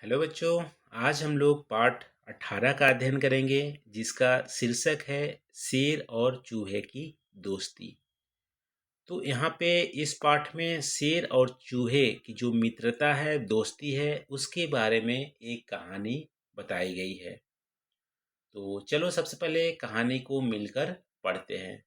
Hello बच्चों। आज हम लोग पाठ 18 का अध्ययन करेंगे जिसका शीर्षक है शेर और चूहे की दोस्ती। तो यहाँ पे इस पाठ में शेर और चूहे की जो मित्रता है, दोस्ती है, उसके बारे में एक कहानी बताई गई है। तो चलो सबसे पहले कहानी को मिलकर पढ़ते हैं।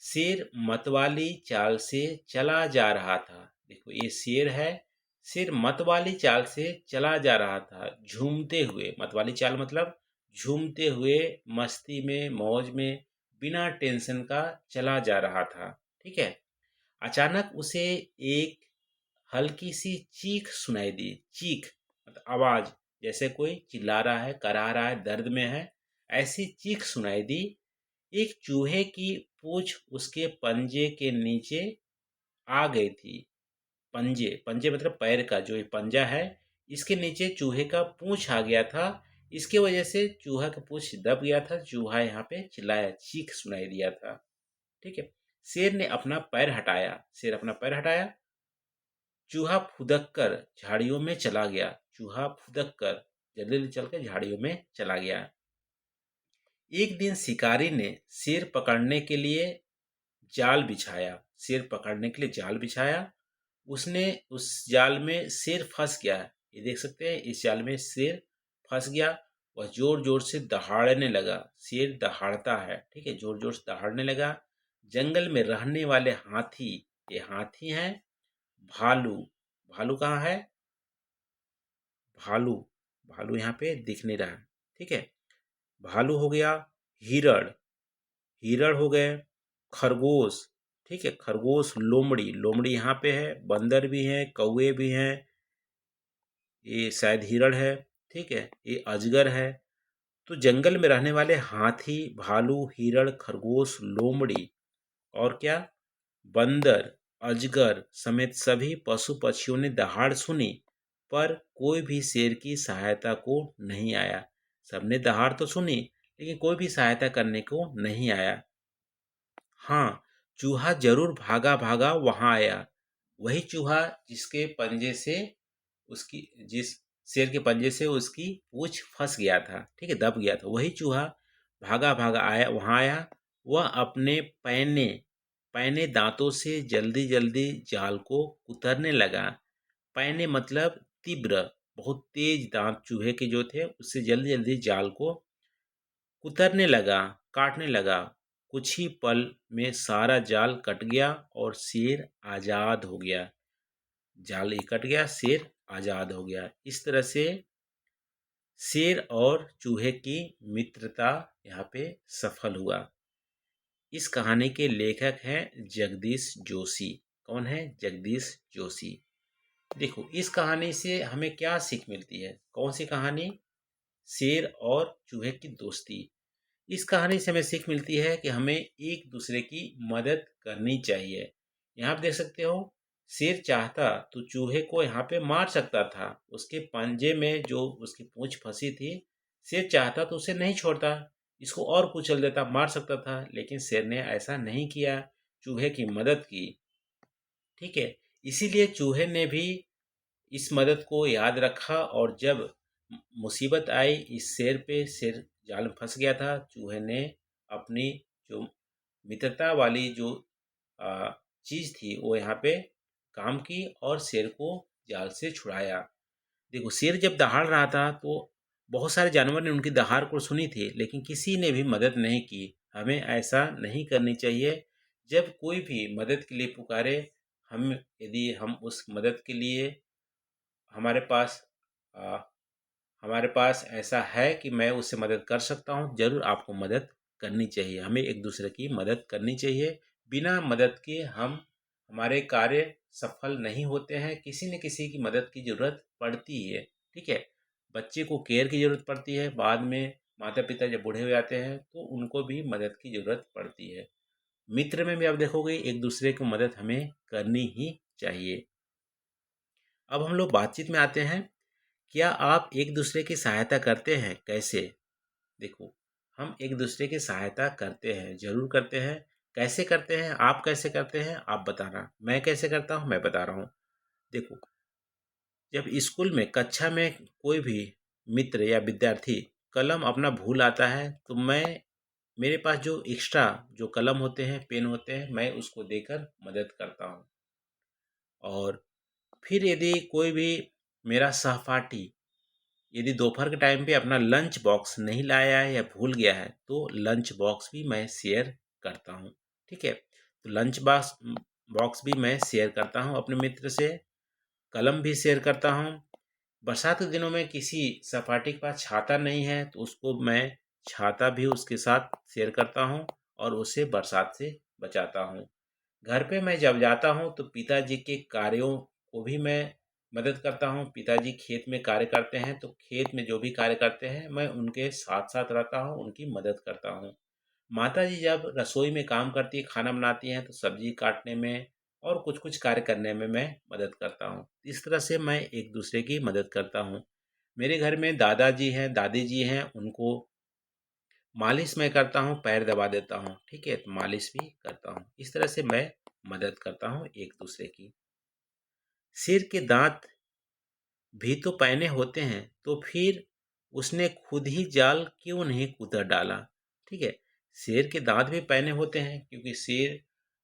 शेर मतवाली चाल से चला जा रहा था। देखो ये शेर है। शेर मतवाली चाल से चला जा रहा था, झूमते हुए। मतवाली चाल मतलब झूमते हुए, मस्ती में, मौज में, बिना टेंशन का चला जा रहा था। ठीक है। अचानक उसे एक हल्की सी चीख सुनाई दी। चीख मतलब आवाज, जैसे कोई चिल्ला रहा है, करा रहा है, दर्द में है, ऐसी चीख सुनाई दी। एक चूहे की पूंछ उसके पंजे के नीचे आ गई थी। पंजे पंजे मतलब पैर का जो ये पंजा है, इसके नीचे चूहे का पूंछ आ गया था। इसके वजह से चूहा का पूंछ दब गया था। चूहा यहाँ पे चिल्लाया, चीख सुनाई दिया था। ठीक है। शेर ने अपना पैर हटाया। शेर अपना पैर हटाया। चूहा फुदक कर झाड़ियों में चला गया। चूहा फुदक कर जल्दी जल्दी चल के झाड़ियों में चला गया। एक दिन शिकारी ने शेर पकड़ने के लिए जाल बिछाया। शेर पकड़ने के लिए जाल बिछाया। उसने उस जाल में शेर फंस गया। ये देख सकते हैं, इस जाल में शेर फंस गया। वह जोर जोर से दहाड़ने लगा। शेर दहाड़ता है। ठीक है, जोर जोर से दहाड़ने लगा। जंगल में रहने वाले हाथी, ये हाथी हैं। भालू, भालू कहाँ है? भालू, भालू यहाँ पे दिख नहीं रहा है। ठीक है। भालू हो गया। हिरण, हिरण हो गए। खरगोश, ठीक है, खरगोश। लोमड़ी, लोमड़ी यहाँ पे है। बंदर भी हैं, कौवे भी हैं। ये शायद हिरण है। ठीक है, ये अजगर है। तो जंगल में रहने वाले हाथी, भालू, हिरण, खरगोश, लोमड़ी और क्या, बंदर, अजगर समेत सभी पशु पक्षियों ने दहाड़ सुनी, पर कोई भी शेर की सहायता को नहीं आया। सबने दहाड़ तो सुनी, लेकिन कोई भी सहायता करने को नहीं आया। हाँ, चूहा जरूर भागा भागा वहां आया। वही चूहा जिसके पंजे से उसकी जिस शेर के पंजे से उसकी पूंछ फंस गया था। ठीक है, दब गया था। वही चूहा भागा भागा आया, वहां आया। वह अपने पैने पैने दांतों से जल्दी जल्दी जाल को कुतरने लगा। पैने मतलब तीव्र, बहुत तेज दांत चूहे के जो थे, उससे जल्दी जल्दी जाल को कुतरने लगा, काटने लगा। कुछ ही पल में सारा जाल कट गया और शेर आजाद हो गया। जाल ही कट गया, शेर आजाद हो गया। इस तरह से शेर और चूहे की मित्रता यहाँ पे सफल हुआ। इस कहानी के लेखक हैं जगदीश जोशी। कौन है? जगदीश जोशी। देखो इस कहानी से हमें क्या सीख मिलती है? कौन सी कहानी? शेर और चूहे की दोस्ती। इस कहानी से हमें सीख मिलती है कि हमें एक दूसरे की मदद करनी चाहिए। यहाँ आप देख सकते हो, शेर चाहता तो चूहे को यहाँ पे मार सकता था। उसके पंजे में जो उसकी पूंछ फंसी थी, शेर चाहता तो उसे नहीं छोड़ता, इसको और कुचल देता, मार सकता था। लेकिन शेर ने ऐसा नहीं किया, चूहे की मदद की। ठीक है। इसीलिए चूहे ने भी इस मदद को याद रखा, और जब मुसीबत आई इस शेर पे, शेर जाल में फंस गया था, चूहे ने अपनी जो मित्रता वाली जो चीज थी वो यहाँ पे काम की और शेर को जाल से छुड़ाया। देखो शेर जब दहाड़ रहा था तो बहुत सारे जानवर ने उनकी दहाड़ को सुनी थी, लेकिन किसी ने भी मदद नहीं की। हमें ऐसा नहीं करनी चाहिए। जब कोई भी मदद के लिए पुकारे, हम यदि हम उस मदद के लिए हमारे पास आ, हमारे पास ऐसा है कि मैं उससे मदद कर सकता हूँ, जरूर आपको मदद करनी चाहिए। हमें एक दूसरे की मदद करनी चाहिए। बिना मदद के हम हमारे कार्य सफल नहीं होते हैं। किसी न किसी की मदद की ज़रूरत पड़ती है। ठीक है। बच्चे को केयर की ज़रूरत पड़ती है। बाद में माता पिता जब बूढ़े हो जाते हैं तो उनको भी मदद की ज़रूरत पड़ती है। मित्र में भी आप देखोगे एक दूसरे को मदद हमें करनी ही चाहिए। अब हम लोग बातचीत में आते हैं। क्या आप एक दूसरे की सहायता करते हैं? कैसे? देखो, हम एक दूसरे की सहायता करते हैं, जरूर करते हैं। कैसे करते हैं? आप कैसे करते हैं? आप बताना। मैं कैसे करता हूँ मैं बता रहा हूँ। देखो, जब स्कूल में कक्षा में कोई भी मित्र या विद्यार्थी कलम अपना भूल आता है तो मेरे पास जो एक्स्ट्रा जो कलम होते हैं, पेन होते हैं, मैं उसको देकर मदद करता हूँ। और फिर यदि कोई भी मेरा सहपाठी यदि दोपहर के टाइम पे अपना लंच बॉक्स नहीं लाया है या भूल गया है तो लंच बॉक्स भी मैं शेयर करता हूँ। ठीक है, तो लंच बॉक्स बॉक्स भी मैं शेयर करता हूँ अपने मित्र से, कलम भी शेयर करता हूँ। बरसात के दिनों में किसी सहपाठी के पास छाता नहीं है तो उसको मैं छाता भी उसके साथ शेयर करता हूँ और उसे बरसात से बचाता हूँ। घर पे मैं जब जाता हूँ तो पिताजी के कार्यों को भी मैं मदद करता हूँ। पिताजी खेत में कार्य करते हैं तो खेत में जो भी कार्य करते हैं मैं उनके साथ साथ रहता हूँ, उनकी मदद करता हूँ। माताजी जब रसोई में काम करती है, खाना बनाती हैं तो सब्जी काटने में और कुछ कुछ कार्य करने में मैं मदद करता हूँ। इस तरह से मैं एक दूसरे की मदद करता हूँ। मेरे घर में दादाजी हैं, दादी जी हैं, उनको मालिश मैं करता हूँ, पैर दबा देता हूँ। ठीक है, तो मालिश भी करता हूँ। इस तरह से मैं मदद करता हूँ एक दूसरे की। शेर के दांत भी तो पैने होते हैं तो फिर उसने खुद ही जाल क्यों नहीं कुतर डाला। ठीक है, शेर के दांत भी पैने होते हैं क्योंकि शेर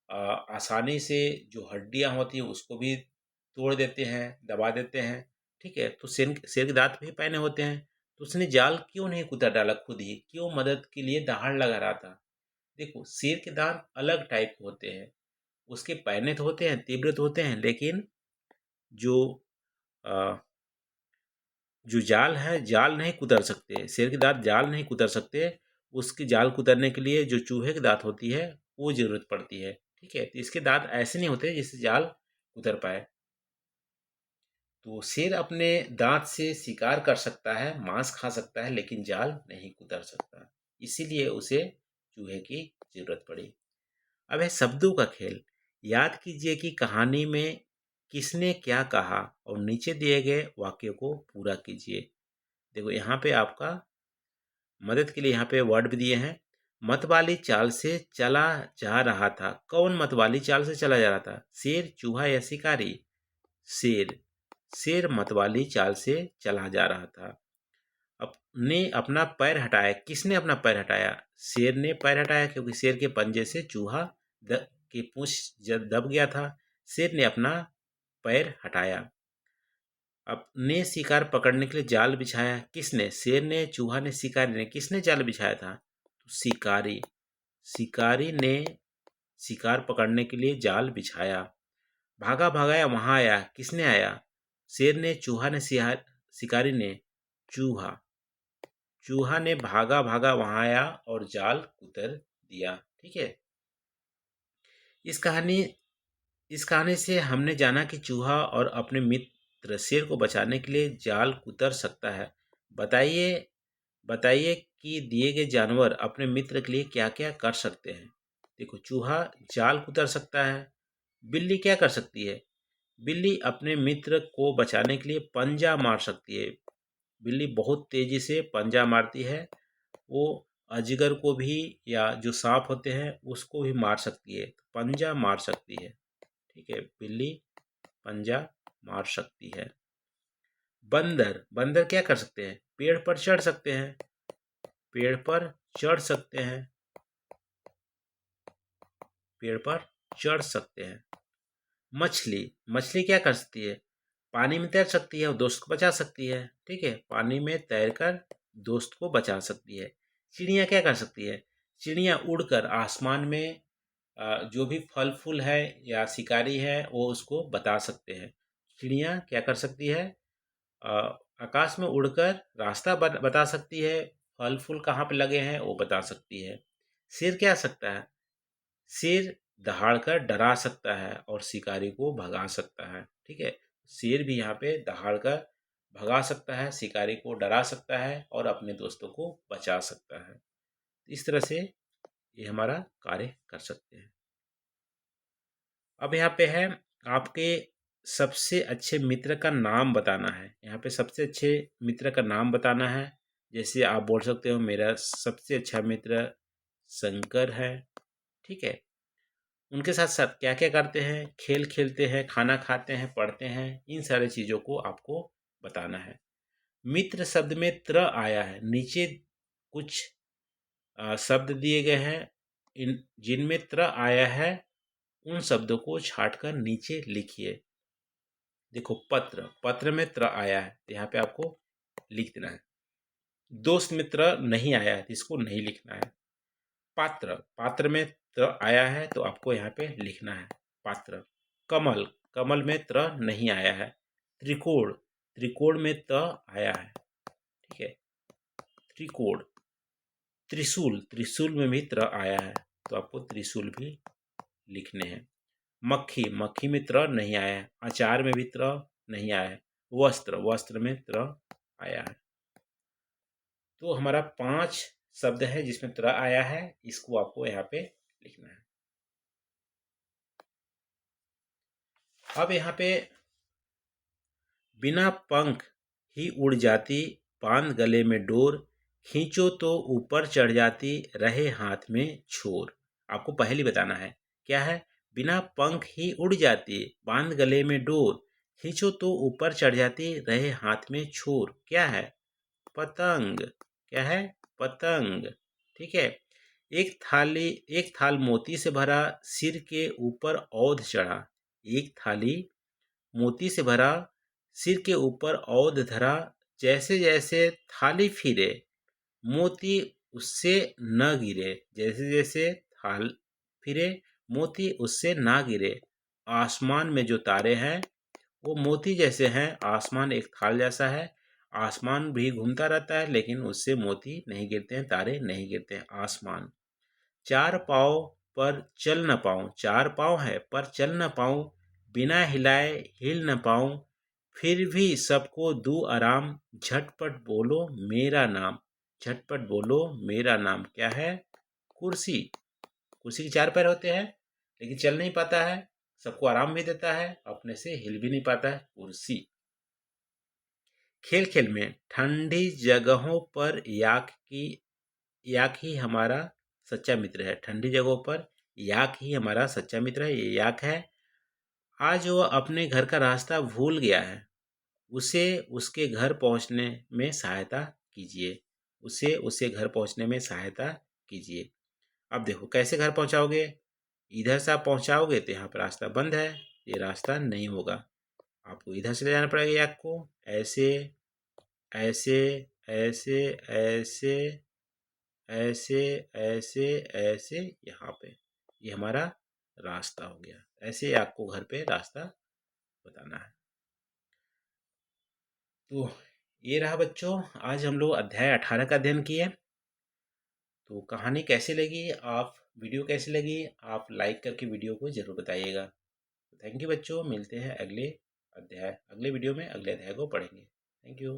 आसानी से जो हड्डियां होती हैं उसको भी तोड़ देते हैं, दबा देते हैं। ठीक है, तो शेर शेर के दांत भी पैने होते हैं तो उसने जाल क्यों नहीं कुतर डाला, खुद ही क्यों मदद के लिए दहाड़ लगा रहा था। देखो, शेर के दांत अलग टाइप के होते हैं, उसके पैने तो होते हैं, तीव्र तो होते हैं, लेकिन जो अ, जो जाल है, जाल नहीं कुतर सकते। शेर के दांत जाल नहीं कुतर सकते। उसकी जाल कुतरने के लिए जो चूहे की दांत होती है वो जरूरत पड़ती है। ठीक है, तो इसके दांत ऐसे नहीं होते जिससे जाल कुतर पाए। तो शेर अपने दांत से शिकार कर सकता है, मांस खा सकता है, लेकिन जाल नहीं कुतर सकता। इसीलिए उसे चूहे की जरूरत पड़ी। अब है शब्दों का खेल। याद कीजिए कि कहानी में किसने क्या कहा और नीचे दिए गए वाक्य को पूरा कीजिए। देखो, यहाँ पे आपका मदद के लिए यहाँ पे वर्ड भी दिए हैं। मतवाली चाल से चला जा रहा था। कौन मतवाली चाल से चला जा रहा था? शेर, चूहा या शिकारी? शेर। शेर मतवाली चाल से चला जा रहा था। अपने अपना पैर हटाया। किसने अपना पैर हटाया? शेर ने पैर हटाया क्योंकि शेर के पंजे से चूहा की पूंछ दब गया था। शेर ने अपना पैर हटाया। अपने शिकार पकड़ने के लिए जाल बिछाया। किसने? शेर ने, चूहा ने, शिकारी ने? किसने जाल बिछाया था? तो शिकारी। शिकारी ने शिकार पकड़ने के लिए जाल बिछाया। भागा भागाया वहां आया। किसने आया? शेर ने, चूहा ने, शिकारी ने? चूहा। चूहा ने भागा भागा वहां आया और जाल कुतर दिया। ठीक है, इस कहानी इस कहानी से हमने जाना कि चूहा और अपने मित्र शेर को बचाने के लिए जाल कुतर सकता है। बताइए बताइए कि दिए गए जानवर अपने मित्र के लिए क्या क्या कर सकते हैं। देखो, चूहा जाल कुतर सकता है। बिल्ली क्या कर सकती है? बिल्ली अपने मित्र को बचाने के लिए पंजा मार सकती है। बिल्ली बहुत तेजी से पंजा मारती है। वो अजगर को भी या जो सांप होते हैं उसको भी मार सकती है, पंजा मार सकती है। ठीक है, बिल्ली पंजा मार सकती है। बंदर बंदर क्या कर सकते हैं? पेड़ पर चढ़ सकते हैं। पेड़ पर चढ़ सकते हैं। पेड़ पर चढ़ सकते हैं। मछली मछली क्या कर सकती है? पानी में तैर सकती है और दोस्त को बचा सकती है। ठीक है, पानी में तैरकर दोस्त को बचा सकती है। चिड़िया क्या कर सकती है? चिड़िया उड़कर आसमान में जो भी फल फूल है या शिकारी है वो उसको बता सकते हैं। चिड़िया क्या कर सकती है? अ, आकाश में उड़कर रास्ता बता सकती है। फल फूल कहाँ पे लगे हैं वो बता सकती है। शेर क्या सकता है? शेर दहाड़कर डरा सकता है और शिकारी को भगा सकता है। ठीक है, शेर भी यहाँ पे दहाड़कर भगा सकता है, शिकारी को डरा सकता है और अपने दोस्तों को बचा सकता है। इस तरह से ये हमारा कार्य कर सकते हैं। अब यहाँ पे है आपके सबसे अच्छे मित्र का नाम बताना है। यहाँ पे सबसे अच्छे मित्र का नाम बताना है। जैसे आप बोल सकते हो मेरा सबसे अच्छा मित्र शंकर है। ठीक है, उनके साथ साथ क्या क्या करते हैं, खेल खेलते हैं, खाना खाते हैं, पढ़ते हैं, इन सारी चीज़ों को आपको बताना है। मित्र शब्द में त्र आया है, नीचे कुछ शब्द दिए गए हैं, इन जिनमें त्र आया है उन शब्दों को छांटकर नीचे लिखिए। देखो पत्र, पत्र में त्र आया है तो यहाँ पे आपको लिख देना है। दोस्त में त्र नहीं आया है तो इसको नहीं लिखना है। पात्र, पात्र में त्र आया है तो आपको यहाँ पे लिखना है पात्र। कमल, कमल में त्र नहीं आया है। त्रिकोण, त्रिकोण में त आया है, ठीक है, त्रिकोण। त्रिशूल, त्रिशूल में भी त्र आया है तो आपको त्रिशूल भी लिखने हैं। मक्खी, मक्खी में त्र नहीं आया है। अचार में भी त्र नहीं आया है। वस्त्र, वस्त्र में त्र आया है। तो हमारा 5 शब्द है जिसमें त्र आया है, इसको आपको यहाँ पे लिखना है। अब यहाँ पे बिना पंख ही उड़ जाती, बांध गले में डोर, खींचो तो ऊपर चढ़ जाती, रहे हाथ में छोर। आपको पहली बताना है क्या है। बिना पंख ही उड़ जाती, बांध गले में डोर, खींचो तो ऊपर चढ़ जाती, रहे हाथ में छोर। क्या है? पतंग। क्या है? पतंग। ठीक है। एक थाल मोती से भरा, सिर के ऊपर औंध चढ़ा। एक थाली मोती से भरा, सिर के ऊपर औंध धरा, जैसे जैसे थाली फिरे, मोती उससे न गिरे। जैसे जैसे थाल फिरे, मोती उससे ना गिरे। आसमान में जो तारे हैं वो मोती जैसे हैं। आसमान एक थाल जैसा है, आसमान भी घूमता रहता है लेकिन उससे मोती नहीं गिरते हैं, तारे नहीं गिरते हैं। आसमान। चार पाँव पर चल न पाऊँ, चार पाँव है पर चल न पाऊँ, बिना हिलाए हिल न पाऊँ, फिर भी सबको दूँ आराम, झटपट बोलो मेरा नाम। झटपट बोलो मेरा नाम। क्या है? कुर्सी। कुर्सी के 4 पैर होते हैं लेकिन चल नहीं पाता है, सबको आराम भी देता है, अपने से हिल भी नहीं पाता है। कुर्सी। खेल खेल में ठंडी जगहों पर याक ही हमारा सच्चा मित्र है। ठंडी जगहों पर याक ही हमारा सच्चा मित्र है। ये याक है। आज वह अपने घर का रास्ता भूल गया है, उसे उसके घर पहुंचने में सहायता कीजिए। उसे घर पहुंचने में सहायता कीजिए। अब देखो कैसे घर पहुंचाओगे। इधर से आप पहुंचाओगे तो यहाँ पर रास्ता बंद है, ये रास्ता नहीं होगा। आपको इधर से ले जाना पड़ेगा याक को। ऐसे ऐसे ऐसे ऐसे ऐसे ऐसे ऐसे यहाँ पे, ये हमारा रास्ता हो गया। ऐसे आपको घर पे रास्ता बताना है। तो ये रहा बच्चों, आज हम लोग अध्याय 18 का अध्ययन किए। तो कहानी कैसी लगी, आप वीडियो कैसी लगी, आप लाइक करके वीडियो को ज़रूर बताइएगा। थैंक यू बच्चों, मिलते हैं अगले वीडियो में अगले अध्याय को पढ़ेंगे। Thank you.